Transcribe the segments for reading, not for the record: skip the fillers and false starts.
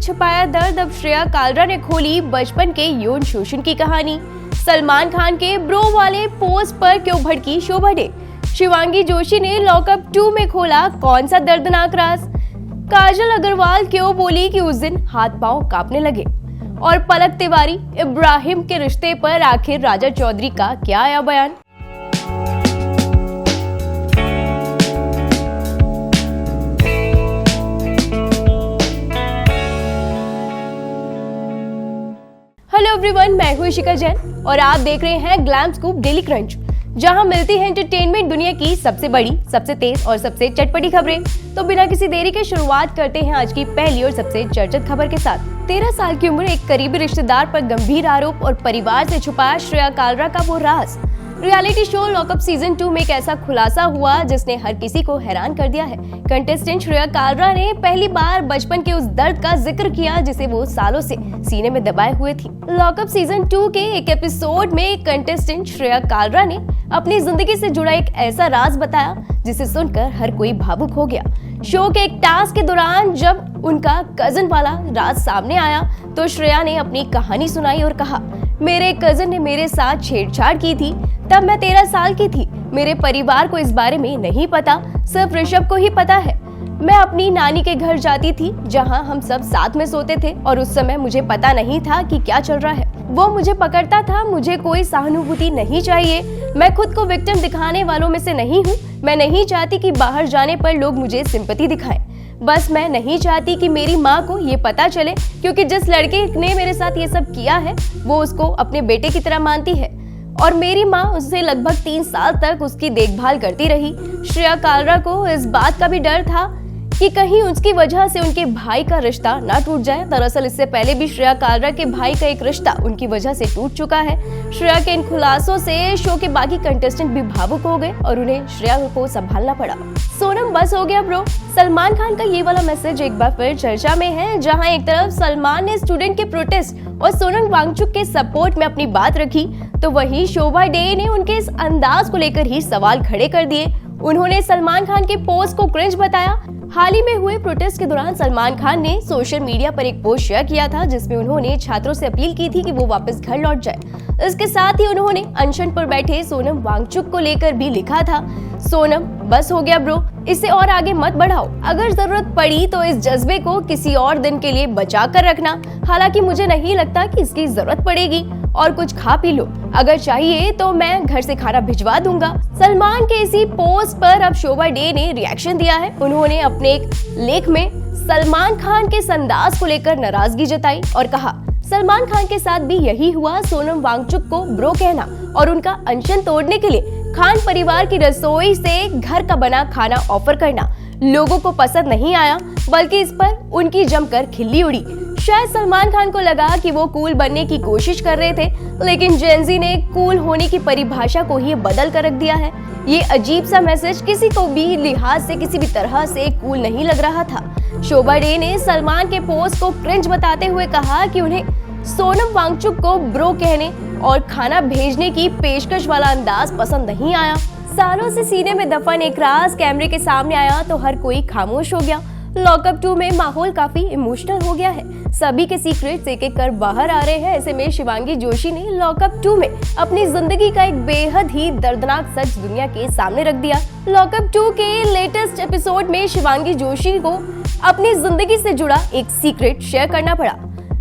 छुपाया दर्द, अब श्रेया कालरा ने खोली बचपन के यौन शोषण की कहानी। सलमान खान के ब्रो वाले पोस्ट पर क्यों भड़की शोभा डे। शिवांगी जोशी ने लॉकअप 2 में खोला कौन सा दर्दनाक राज। काजल अग्रवाल क्यों बोली कि उस दिन हाथ पांव कांपने लगे। और पलक तिवारी इब्राहिम के रिश्ते पर आखिर राजा चौधरी का क्या आया बयान। हेलो एवरीवन, मैं हूं इशिका जैन और आप देख रहे हैं ग्लैम स्कूप डेली क्रंच, जहां मिलती है एंटरटेनमेंट दुनिया की सबसे बड़ी, सबसे तेज और सबसे चटपटी खबरें। तो बिना किसी देरी के शुरुआत करते हैं आज की पहली और सबसे चर्चित खबर के साथ। 13 साल की उम्र, एक करीबी रिश्तेदार पर गंभीर आरोप और परिवार से छुपाया श्रेया कालरा का वो राज। रियलिटी शो लॉकअप सीजन 2 में एक ऐसा खुलासा हुआ जिसने हर किसी को हैरान कर दिया है। कंटेस्टेंट श्रेया कालरा ने पहली बार बचपन के उस दर्द का जिक्र किया जिसे वो सालों से सीने में दबाए हुए थी। लॉकअप सीजन 2 के एक एपिसोड में कंटेस्टेंट श्रेया कालरा ने अपनी जिंदगी से जुड़ा एक ऐसा राज बताया जिसे सुनकर हर कोई भावुक हो गया। शो के एक टास्क के दौरान जब उनका कजन वाला राज सामने आया तो श्रेया ने अपनी कहानी सुनाई और कहा, मेरे कजन ने मेरे साथ छेड़छाड़ की थी, तब मैं 13 साल की थी। मेरे परिवार को इस बारे में नहीं पता, सिर्फ ऋषभ को ही पता है। मैं अपनी नानी के घर जाती थी जहां हम सब साथ में सोते थे और उस समय मुझे पता नहीं था कि क्या चल रहा है। वो मुझे पकड़ता था, मुझे कोई सहानुभूति नहीं चाहिए। मैं खुद को विक्टिम दिखाने वालों में से नहीं हूँ। मैं नहीं चाहती कि बाहर जाने पर लोग मुझे सिंपैथी दिखाएं। बस मैं नहीं चाहती कि मेरी माँ को ये पता चले, क्योंकि जिस लड़के ने मेरे साथ ये सब किया है वो उसको अपने बेटे की तरह मानती है और मेरी माँ उससे लगभग 3 साल तक उसकी देखभाल करती रही। श्रेया कालरा को इस बात का भी डर था कि कहीं उसकी वजह से उनके भाई का रिश्ता ना टूट जाए। दरअसल इससे पहले भी श्रेया कालरा के भाई का एक रिश्ता उनकी वजह से टूट चुका है। श्रेया के इन खुलासों से शो के बाकी कंटेस्टेंट भी भावुक हो गए और उन्हें श्रेया को संभालना पड़ा। सोनम बस हो गया ब्रो। सलमान खान का ये वाला मैसेज एक बार फिर चर्चा में है, जहां एक तरफ सलमान ने स्टूडेंट के प्रोटेस्ट और सोनम वांगचुक के सपोर्ट में अपनी बात रखी, तो वहीं शोभा डे ने उनके इस अंदाज को लेकर ही सवाल खड़े कर दिए। उन्होंने सलमान खान के पोस्ट को क्रिंज बताया। हाल ही में हुए प्रोटेस्ट के दौरान सलमान खान ने सोशल मीडिया पर एक पोस्ट शेयर किया था जिसमें उन्होंने छात्रों से अपील की थी कि वो वापस घर लौट जाए। इसके साथ ही उन्होंने अनशन पर बैठे सोनम वांगचुक को लेकर भी लिखा था, सोनम बस हो गया ब्रो, इसे और आगे मत बढ़ाओ। अगर जरूरत पड़ी तो इस जज्बे को किसी और दिन के लिए बचा कर रखना। हालांकि मुझे नहीं लगता कि इसकी जरूरत पड़ेगी। और कुछ खा पी लो, अगर चाहिए तो मैं घर से खाना भिजवा दूंगा। सलमान के इसी पोस्ट पर अब शोभा डे ने रिएक्शन दिया है। उन्होंने अपने एक लेख में सलमान खान के इस अंदाज को लेकर नाराजगी जताई और कहा, सलमान खान के साथ भी यही हुआ। सोनम वांगचुक को ब्रो कहना और उनका अनशन तोड़ने के लिए खान परिवार की रसोई से घर का बना खाना ऑफर करना लोगों को पसंद नहीं आया, बल्कि इस पर उनकी जमकर खिल्ली उड़ी। शायद सलमान खान को लगा कि वो कूल बनने की कोशिश कर रहे थे, लेकिन जेनजी ने कूल होने की परिभाषा को ही बदल कर रख दिया है। ये अजीब सा मैसेज किसी को भी लिहाज से किसी भी तरह से कूल नहीं लग रहा था। शोभा डे ने सलमान के पोस्ट को क्रिंज बताते हुए कहा कि उन्हें सोनम वांगचुक को ब्रो कहने और खाना भेजने की पेशकश वाला अंदाज पसंद नहीं आया। सालों से सीने में दफन एक राज कैमरे के सामने आया तो हर कोई खामोश हो गया। लॉकअप 2 में माहौल काफी इमोशनल हो गया है। सभी के सीक्रेट्स एक एक कर बाहर आ रहे हैं। ऐसे में शिवांगी जोशी ने लॉकअप 2 में अपनी जिंदगी का एक बेहद ही दर्दनाक सच दुनिया के सामने रख दिया। लॉकअप 2 के लेटेस्ट एपिसोड में शिवांगी जोशी को अपनी जिंदगी से जुड़ा एक सीक्रेट शेयर करना पड़ा।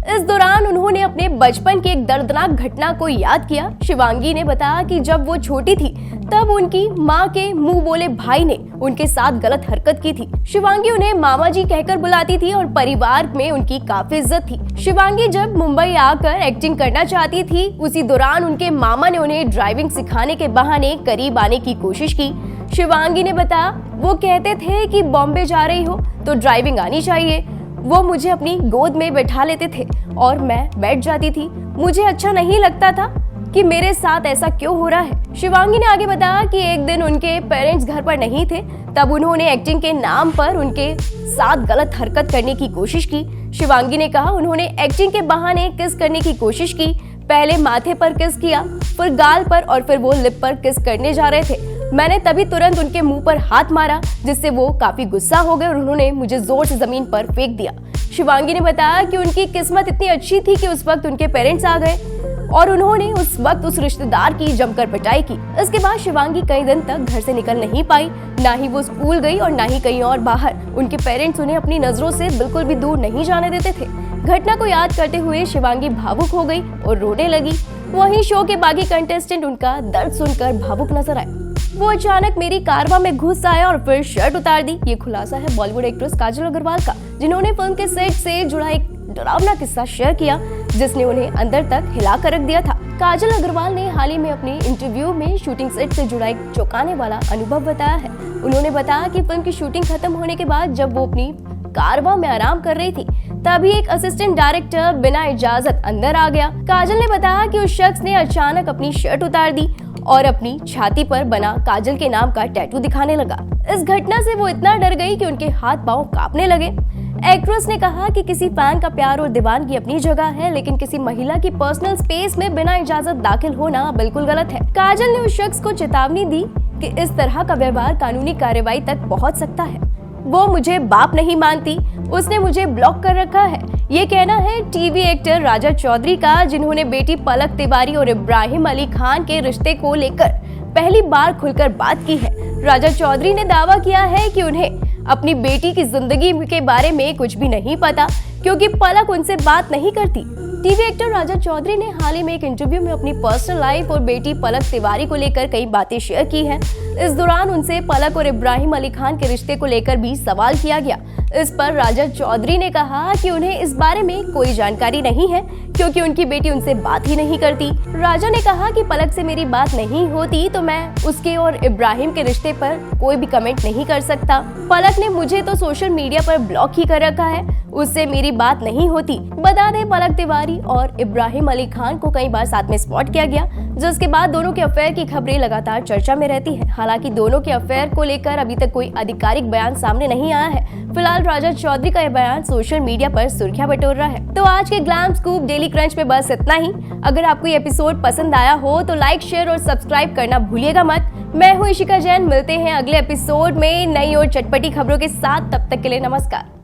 इस दौरान उन्होंने अपने बचपन की एक दर्दनाक घटना को याद किया। शिवांगी ने बताया कि जब वो छोटी थी तब उनकी माँ के मुंह बोले भाई ने उनके साथ गलत हरकत की थी। शिवांगी उन्हें मामा जी कहकर बुलाती थी और परिवार में उनकी काफी इज्जत थी। शिवांगी जब मुंबई आकर एक्टिंग करना चाहती थी, उसी दौरान उनके मामा ने उन्हें ड्राइविंग सिखाने के बहाने करीब आने की कोशिश की। शिवांगी ने बताया, वो कहते थे कि बॉम्बे जा रही हो तो ड्राइविंग आनी चाहिए। वो मुझे अपनी गोद में बैठा लेते थे और मैं बैठ जाती थी। मुझे अच्छा नहीं लगता था कि मेरे साथ ऐसा क्यों हो रहा है। शिवांगी ने आगे बताया कि एक दिन उनके पेरेंट्स घर पर नहीं थे, तब उन्होंने एक्टिंग के नाम पर उनके साथ गलत हरकत करने की कोशिश की। शिवांगी ने कहा, उन्होंने एक्टिंग के बहाने किस करने की कोशिश की। पहले माथे पर किस किया, फिर गाल पर और फिर वो लिप पर किस करने जा रहे थे। मैंने तभी तुरंत उनके मुंह पर हाथ मारा, जिससे वो काफी गुस्सा हो गए और उन्होंने मुझे जोर से जमीन पर फेंक दिया। शिवांगी ने बताया कि उनकी किस्मत इतनी अच्छी थी कि उस वक्त उनके पेरेंट्स आ गए और उन्होंने उस वक्त उस रिश्तेदार की जमकर पिटाई की। इसके बाद शिवांगी कई दिन तक घर से निकल नहीं पाई, ना ही वो स्कूल गई और ना ही कहीं और बाहर। उनके पेरेंट्स उन्हें अपनी नजरों से बिल्कुल भी दूर नहीं जाने देते थे। घटना को याद करते हुए शिवांगी भावुक हो गई और रोने लगी। वहीं शो के बाकी कंटेस्टेंट उनका दर्द सुनकर भावुक नजर आए। वो अचानक मेरी कारवा में घुस आया और फिर शर्ट उतार दी। ये खुलासा है बॉलीवुड एक्ट्रेस काजल अग्रवाल का, जिन्होंने फिल्म के सेट से जुड़ा एक डरावना किस्सा शेयर किया जिसने उन्हें अंदर तक हिला कर रख दिया था। काजल अग्रवाल ने हाल ही में अपने इंटरव्यू में शूटिंग सेट से जुड़ा एक चौंकाने वाला अनुभव बताया है। उन्होंने बताया कि फिल्म की शूटिंग खत्म होने के बाद जब वो अपनी कारवा में आराम कर रही थी, तभी एक असिस्टेंट डायरेक्टर बिना इजाजत अंदर आ गया। काजल ने बताया कि उस शख्स ने अचानक अपनी शर्ट उतार दी और अपनी छाती पर बना काजल के नाम का टैटू दिखाने लगा। इस घटना से वो इतना डर गई कि उनके हाथ पांव कांपने लगे। एक्ट्रेस ने कहा कि किसी फैन का प्यार और दीवानगी अपनी जगह है, लेकिन किसी महिला की पर्सनल स्पेस में बिना इजाजत दाखिल होना बिल्कुल गलत है। काजल ने उस शख्स को चेतावनी दी कि इस तरह का व्यवहार कानूनी कार्रवाई तक पहुंच सकता है। वो मुझे बाप नहीं मानती, उसने मुझे ब्लॉक कर रखा है। ये कहना है टीवी एक्टर राजा चौधरी का, जिन्होंने बेटी पलक तिवारी और इब्राहिम अली खान के रिश्ते को लेकर पहली बार खुलकर बात की है। राजा चौधरी ने दावा किया है कि उन्हें अपनी बेटी की जिंदगी के बारे में कुछ भी नहीं पता, क्योंकि पलक उनसे बात नहीं करती। टीवी एक्टर राजा चौधरी ने हाल ही में एक इंटरव्यू में अपनी पर्सनल लाइफ और बेटी पलक तिवारी को लेकर कई बातें शेयर की हैं। इस दौरान उनसे पलक और इब्राहिम अली खान के रिश्ते को लेकर भी सवाल किया गया। इस पर राजा चौधरी ने कहा कि उन्हें इस बारे में कोई जानकारी नहीं है, क्योंकि उनकी बेटी उनसे बात ही नहीं करती। राजा ने कहा कि पलक से मेरी बात नहीं होती तो मैं उसके और इब्राहिम के रिश्ते पर कोई भी कमेंट नहीं कर सकता। पलक ने मुझे तो सोशल मीडिया पर ब्लॉक ही कर रखा है, उससे मेरी बात नहीं होती। बता दें, पलक तिवारी और इब्राहिम अली खान को कई बार साथ में स्पॉट किया गया, जिसके बाद दोनों के अफेयर की खबरें लगातार चर्चा में रहती है। हालांकि दोनों के अफेयर को लेकर अभी तक कोई आधिकारिक बयान सामने नहीं आया है। फिलहाल राजा चौधरी का यह बयान सोशल मीडिया पर सुर्खियां बटोर रहा है। तो आज के ग्लैम स्कूप डेली क्रंच में बस इतना ही। अगर आपको ये एपिसोड पसंद आया हो तो लाइक, शेयर और सब्सक्राइब करना भूलिएगा मत। मैं हूँ इशिका जैन, मिलते हैं अगले एपिसोड में नई और चटपटी खबरों के साथ। तब तक के लिए नमस्कार।